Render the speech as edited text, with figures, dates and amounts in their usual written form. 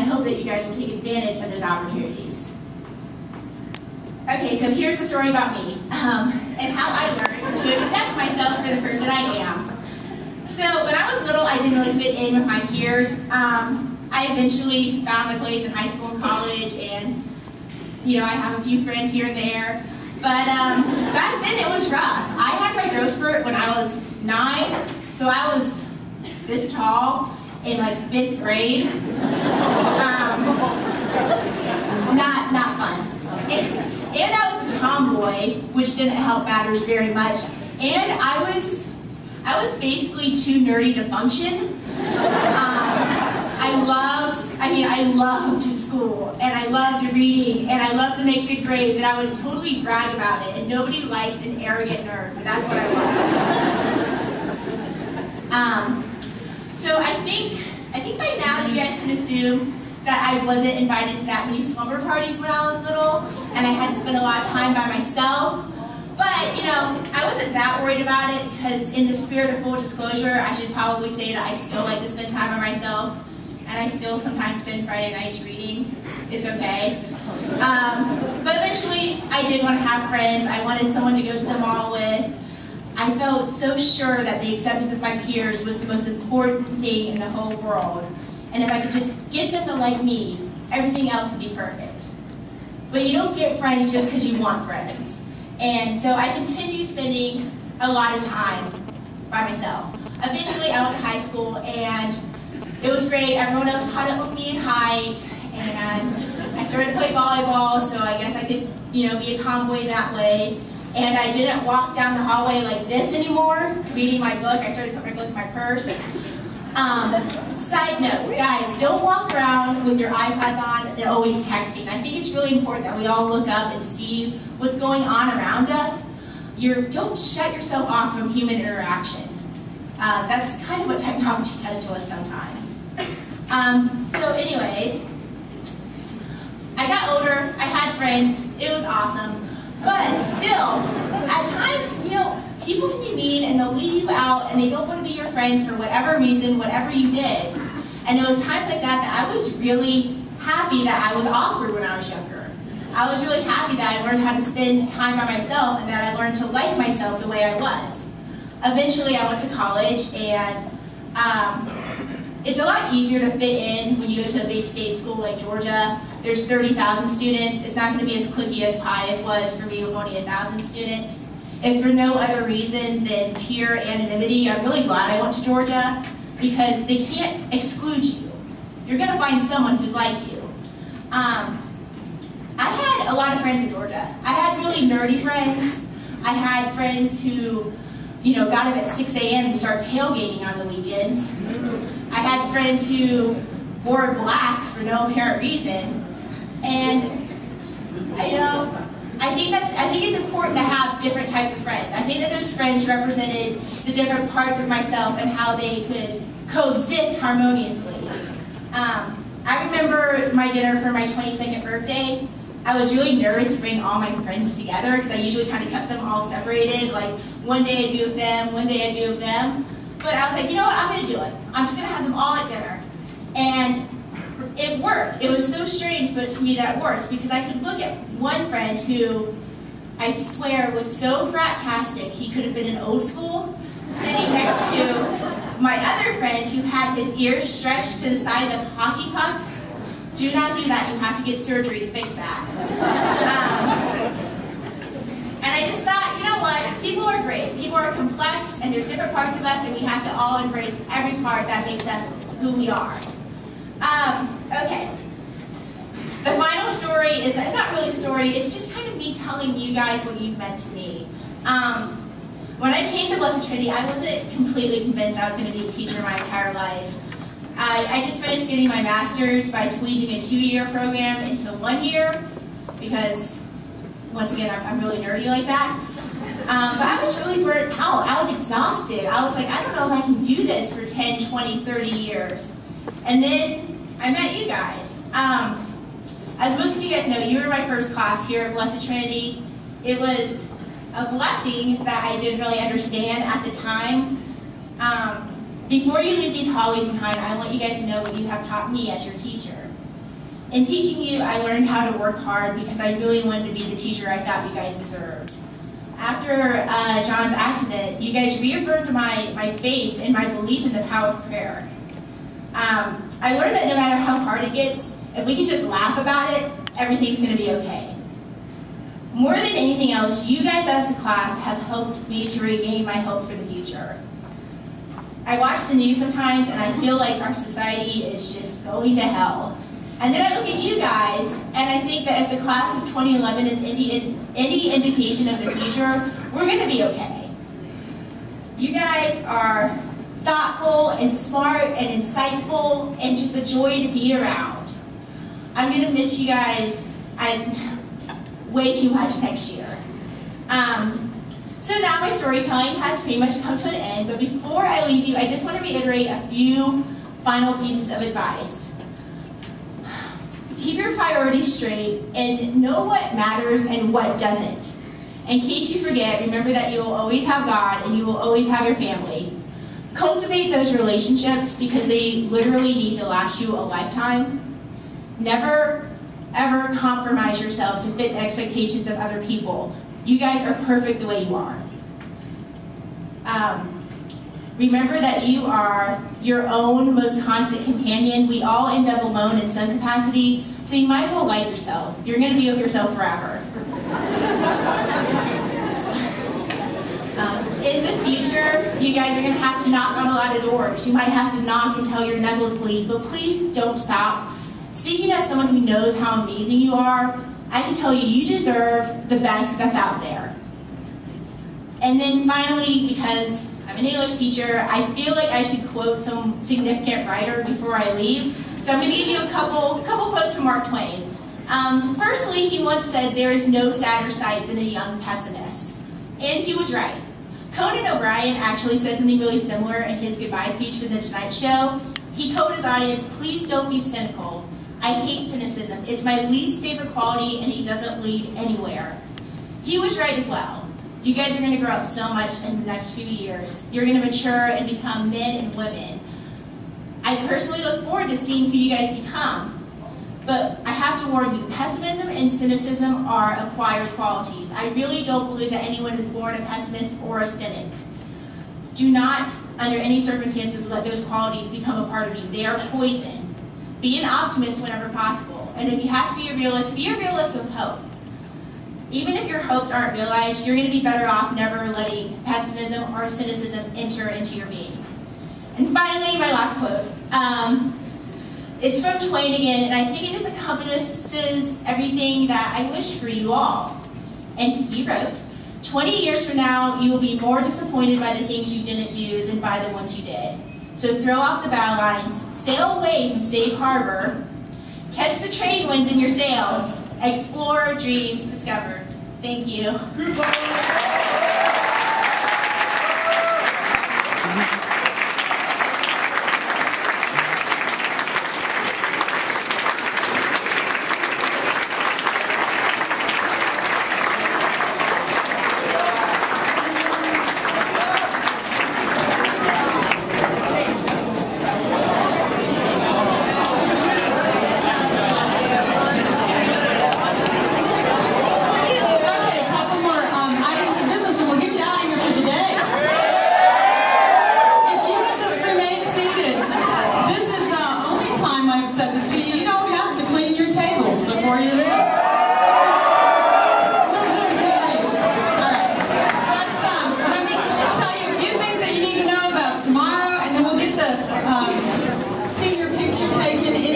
hope that you guys will take advantage of those opportunities. Okay, so here's a story about me and how I learned to accept myself for the person I am. So when I was little, I didn't really fit in with my peers. I eventually found a place in high school and college, and I have a few friends here and there. But back then it was rough. I had my growth spurt when I was 9, so I was this tall in like 5th grade. Not fun. And I was a tomboy, which didn't help matters very much. And I was basically too nerdy to function. I loved school, and I loved reading, and I loved to make good grades, and I would totally brag about it. And nobody likes an arrogant nerd, but that's what I was. So I think by now you guys can assume that I wasn't invited to that many slumber parties when I was little, and I had to spend a lot of time by myself. But, I wasn't that worried about it, because in the spirit of full disclosure, I should probably say that I still like to spend time by myself, and I still sometimes spend Friday nights reading. It's okay. But eventually, I did want to have friends. I wanted someone to go to the mall with. I felt so sure that the acceptance of my peers was the most important thing in the whole world. And if I could just get them to like me, everything else would be perfect. But you don't get friends just because you want friends. And so I continued spending a lot of time by myself. Eventually, I went to high school, and it was great. Everyone else caught up with me in height, and I started to play volleyball, so I guess I could, be a tomboy that way. And I didn't walk down the hallway like this anymore, reading my book. I started to put my book in my purse. Side note, guys, don't walk around with your iPads on and always texting. I think it's really important that we all look up and see what's going on around us. Don't shut yourself off from human interaction. That's kind of what technology does to us sometimes. So anyways, I got older, I had friends, it was awesome. But still, at times, people can be mean, and they'll leave you out, and they don't want to be your friend for whatever reason, whatever you did. And it was times like that I was really happy that I was awkward when I was younger. I was really happy that I learned how to spend time by myself, and that I learned to like myself the way I was. Eventually, I went to college, and it's a lot easier to fit in when you go to a big state school like Georgia. There's 30,000 students. It's not going to be as cliquey as pie as was for me with only 1,000 students. And for no other reason than pure anonymity, I'm really glad I went to Georgia, because they can't exclude you. You're going to find someone who's like you. I had a lot of friends in Georgia. I had really nerdy friends. I had friends who, got up at 6 a.m. to start tailgating on the weekends. I had friends who wore black for no apparent reason. And, I think it's important to have different types of friends. I think that those friends represented the different parts of myself and how they could coexist harmoniously. I remember my dinner for my 22nd birthday. I was really nervous to bring all my friends together, because I usually kind of kept them all separated. Like, one day I'd be with them, one day I'd be with them. But I was like, you know what, I'm going to do it. I'm just going to have them all at dinner. And it worked. It was so strange, but to me that worked, because I could look at one friend who, I swear, was so frat-tastic he could have been in old school, sitting next to my other friend who had his ears stretched to the size of hockey pucks. Do not do that. You have to get surgery to fix that. And I just thought, you know what? People are great. People are complex, and there's different parts of us, and we have to all embrace every part that makes us who we are. Okay. The final story it's not really a story, it's just kind of me telling you guys what you've meant to me. When I came to Blessed Trinity, I wasn't completely convinced I was going to be a teacher my entire life. I just finished getting my master's by squeezing a 2-year program into 1 year, because, once again, I'm really nerdy like that. But I was really burnt out. I was exhausted. I was like, I don't know if I can do this for 10, 20, 30 years. And then I met you guys. As most of you guys know, you were my first class here at Blessed Trinity. It was a blessing that I didn't really understand at the time. Before you leave these hallways behind, I want you guys to know what you have taught me as your teacher. In teaching you, I learned how to work hard because I really wanted to be the teacher I thought you guys deserved. After John's accident, you guys reaffirmed my faith and my belief in the power of prayer. I learned that no matter how hard it gets, if we can just laugh about it, everything's going to be okay. More than anything else, you guys as a class have helped me to regain my hope for the future. I watch the news sometimes and I feel like our society is just going to hell. And then I look at you guys and I think that if the class of 2011 is any indication of the future, we're going to be okay. You guys are thoughtful and smart and insightful and just a joy to be around. I'm going to miss you guys way too much next year. So now my storytelling has pretty much come to an end, but before I leave you, I just want to reiterate a few final pieces of advice. Keep your priorities straight and know what matters and what doesn't. In case you forget, remember that you will always have God and you will always have your family. Cultivate those relationships because they literally need to last you a lifetime. Never, ever compromise yourself to fit the expectations of other people. You guys are perfect the way you are. Remember that you are your own most constant companion. We all end up alone in some capacity, so you might as well like yourself. You're going to be with yourself forever. In the future, you guys are going to have to knock on a lot of doors. You might have to knock until your knuckles bleed, but please don't stop. Speaking as someone who knows how amazing you are, I can tell you, you deserve the best that's out there. And then finally, because I'm an English teacher, I feel like I should quote some significant writer before I leave. So I'm going to give you a couple quotes from Mark Twain. Firstly, he once said, "There is no sadder sight than a young pessimist." And he was right. Conan O'Brien actually said something really similar in his goodbye speech to The Tonight Show. He told his audience, "Please don't be cynical. I hate cynicism. It's my least favorite quality and it doesn't lead anywhere." He was right as well. You guys are going to grow up so much in the next few years. You're going to mature and become men and women. I personally look forward to seeing who you guys become. But I have to warn you, pessimism and cynicism are acquired qualities. I really don't believe that anyone is born a pessimist or a cynic. Do not, under any circumstances, let those qualities become a part of you. They are poison. Be an optimist whenever possible. And if you have to be a realist with hope. Even if your hopes aren't realized, you're going to be better off never letting pessimism or cynicism enter into your being. And finally, my last quote. It's from Twain again, and I think it just encompasses everything that I wish for you all. And he wrote, 20 years from now, you will be more disappointed by the things you didn't do than by the ones you did. So throw off the battle lines, sail away from safe harbor, catch the trade winds in your sails, explore, dream, discover. Thank you. Senior picture taken in